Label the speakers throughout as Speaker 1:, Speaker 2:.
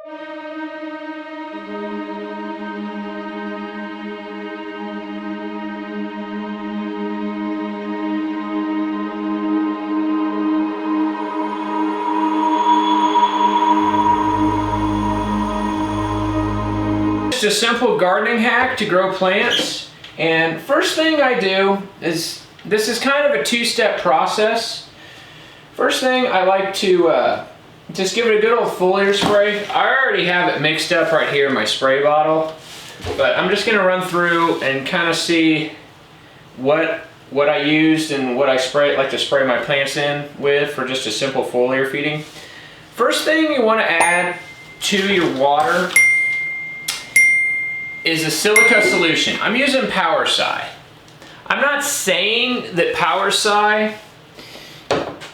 Speaker 1: A simple gardening hack to grow plants, and first thing I do is, this is kind of a two-step process. First thing, I like to just give it a good old foliar spray. I already have it mixed up right here in my spray bottle, but I'm just going to run through and kind of see what I used and what I like to spray my plants in with for just a simple foliar feeding. First thing you want to add to your water is a silica solution. I'm using Power Psi. I'm not saying that Power Psi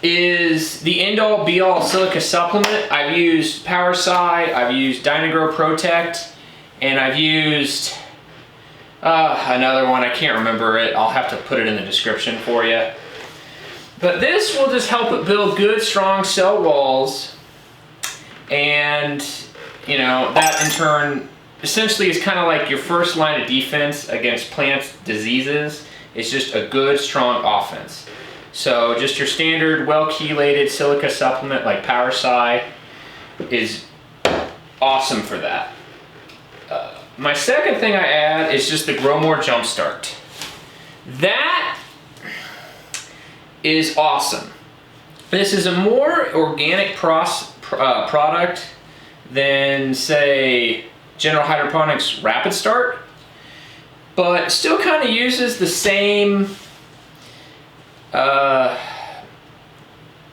Speaker 1: is the end-all be-all silica supplement. I've used Power Psi, I've used Dynagrow Protect, and I've used another one, I can't remember it. I'll have to put it in the description for you. But this will just help it build good, strong cell walls, and you know, that in turn essentially is kind of like your first line of defense against plant diseases. It's just a good, strong offense. So just your standard, well-chelated silica supplement like Power Psi is awesome for that. My second thing I add is just the Grow More Jumpstart. That is awesome. This is a more organic product than, say, General Hydroponics Rapid Start, but still kind of uses the same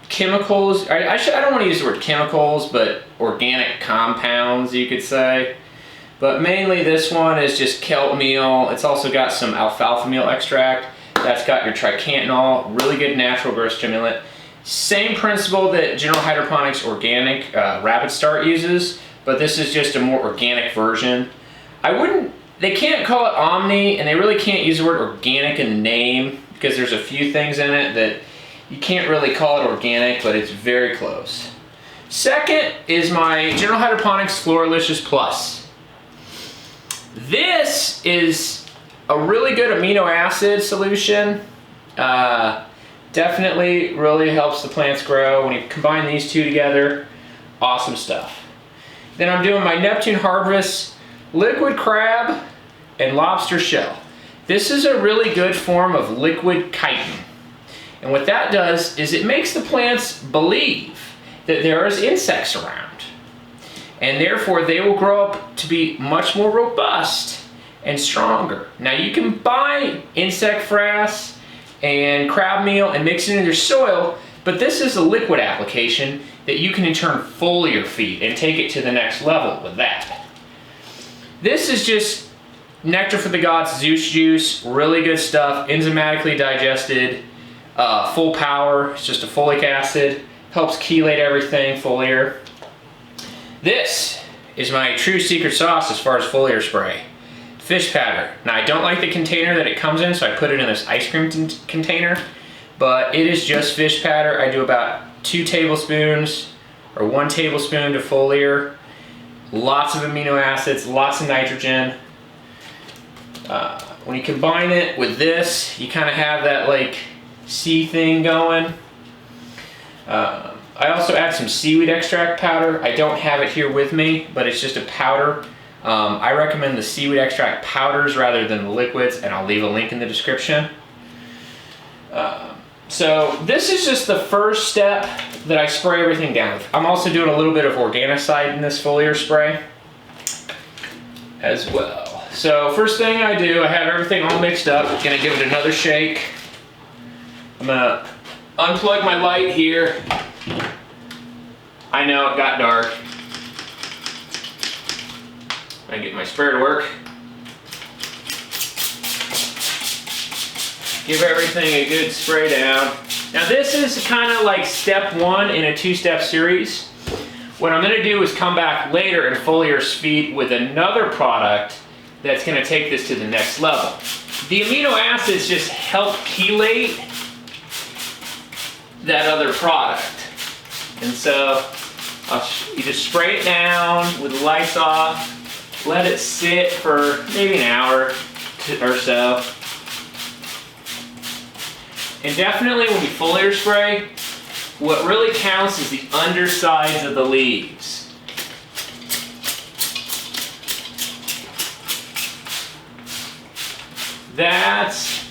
Speaker 1: chemicals. I don't want to use the word chemicals, but organic compounds, you could say. But mainly this one is just kelp meal. It's also got some alfalfa meal extract. That's got your tricantanol, really good natural growth stimulant. Same principle that General Hydroponics Organic Rapid Start uses, but this is just a more organic version. They can't call it Omni, and they really can't use the word organic in the name because there's a few things in it that you can't really call it organic, but it's very close. Second is my General Hydroponics Floralicious Plus. This is a really good amino acid solution. Definitely really helps the plants grow. When you combine these two together, awesome stuff. Then I'm doing my Neptune Harvest liquid crab and lobster shell. This is a really good form of liquid chitin. And what that does is it makes the plants believe that there is insects around. And therefore they will grow up to be much more robust and stronger. Now you can buy insect frass and crab meal and mix it in your soil, but this is a liquid application that you can in turn foliar feed and take it to the next level with that. This is just nectar for the gods, Zeus juice, really good stuff, enzymatically digested, full power. It's just a folic acid, helps chelate everything, foliar. This is my true secret sauce as far as foliar spray. Fish powder. Now I don't like the container that it comes in, so I put it in this ice cream container, but it is just fish powder. I do about 2 tablespoons or 1 tablespoon to foliar. Lots of amino acids, lots of nitrogen. When you combine it with this, you kind of have that like sea thing going. I also add some seaweed extract powder. I don't have it here with me, but it's just a powder. I recommend the seaweed extract powders rather than the liquids, and I'll leave a link in the description. So this is just the first step that I spray everything down with. I'm also doing a little bit of organicide in this foliar spray as well. So first thing I do, I have everything all mixed up. I'm gonna give it another shake. I'm gonna unplug my light here. I know it got dark. I get my sprayer to work. Give everything a good spray down. Now this is kind of like step 1 in a 2-step series. What I'm gonna do is come back later and foliar feed with another product that's gonna take this to the next level. The amino acids just help chelate that other product. And so You just spray it down with the lights off, let it sit for maybe an hour or so. And definitely when you foliar spray, what really counts is the undersides of the leaves. That's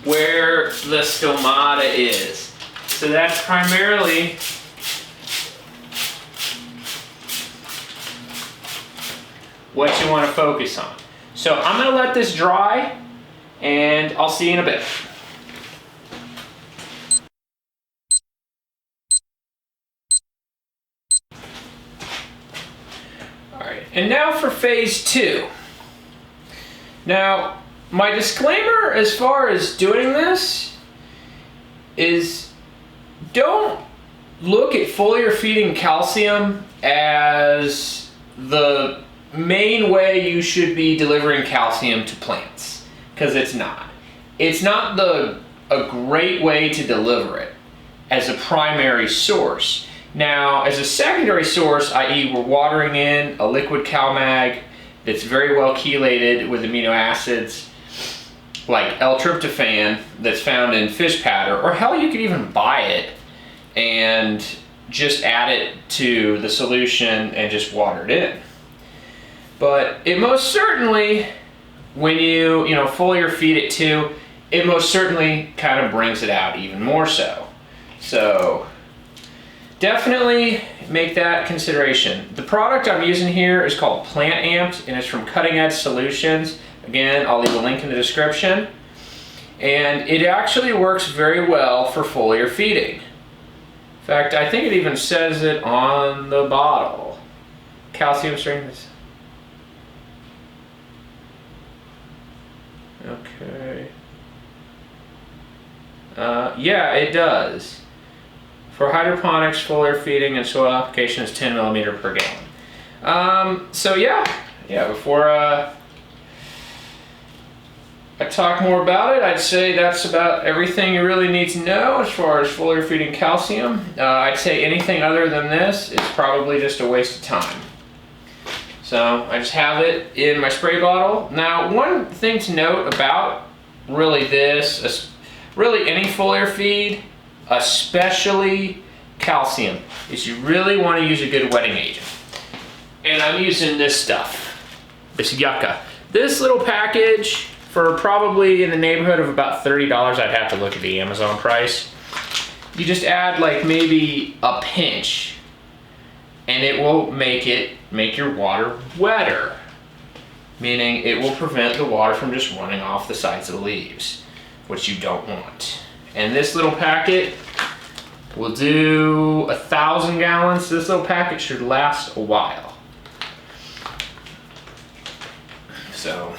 Speaker 1: where the stomata is. So that's primarily what you want to focus on. So I'm going to let this dry, and I'll see you in a bit. All right, and now for phase 2. Now, my disclaimer as far as doing this is don't look at foliar feeding calcium as the main way you should be delivering calcium to plants, because it's not. It's not a great way to deliver it as a primary source. Now, as a secondary source, i.e. we're watering in a liquid CalMag that's very well chelated with amino acids like L-tryptophan that's found in fish powder, or hell, you could even buy it and just add it to the solution and just water it in. But it most certainly, when you foliar feed it too, it most certainly kind of brings it out even more so. So definitely make that consideration. The product I'm using here is called Plant Amped, and it's from Cutting Edge Solutions. Again, I'll leave a link in the description. And it actually works very well for foliar feeding. In fact, I think it even says it on the bottle. Calcium strength. Okay. Yeah, it does. For hydroponics, foliar feeding, and soil application is 10 millimeter per gallon. So yeah, before I talk more about it, I'd say that's about everything you really need to know as far as foliar feeding calcium. I'd say anything other than this is probably just a waste of time. So I just have it in my spray bottle. Now, one thing to note about really really any foliar feed, especially calcium, is you really want to use a good wetting agent. And I'm using this stuff, this yucca. This little package for probably in the neighborhood of about $30. I'd have to look at the Amazon price. You just add like maybe a pinch, and it will make your water wetter, meaning it will prevent the water from just running off the sides of the leaves, which you don't want. And this little packet will do 1,000 gallons. This little packet should last a while. So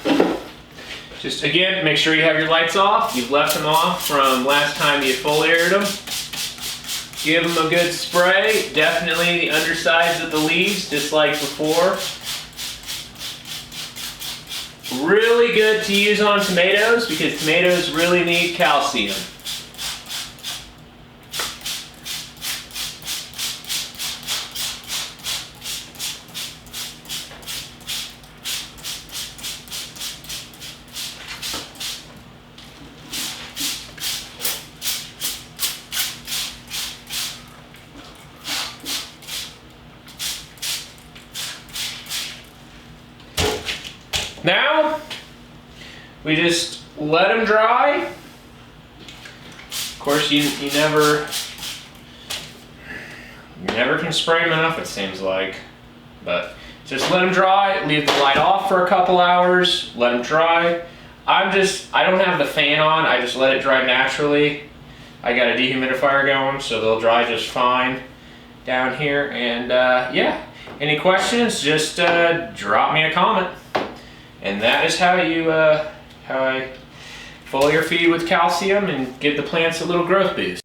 Speaker 1: just again, make sure you have your lights off. You've left them off from last time you foliared them. Give them a good spray. Definitely the undersides of the leaves, just like before. Really good to use on tomatoes because tomatoes really need calcium. Now, we just let them dry. Of course, you never can spray them enough, it seems like. But just let them dry, leave the light off for a couple hours, let them dry. I don't have the fan on, I just let it dry naturally. I got a dehumidifier going, so they'll dry just fine down here. And yeah, any questions, just drop me a comment. And that is how I foliar feed with calcium and give the plants a little growth boost.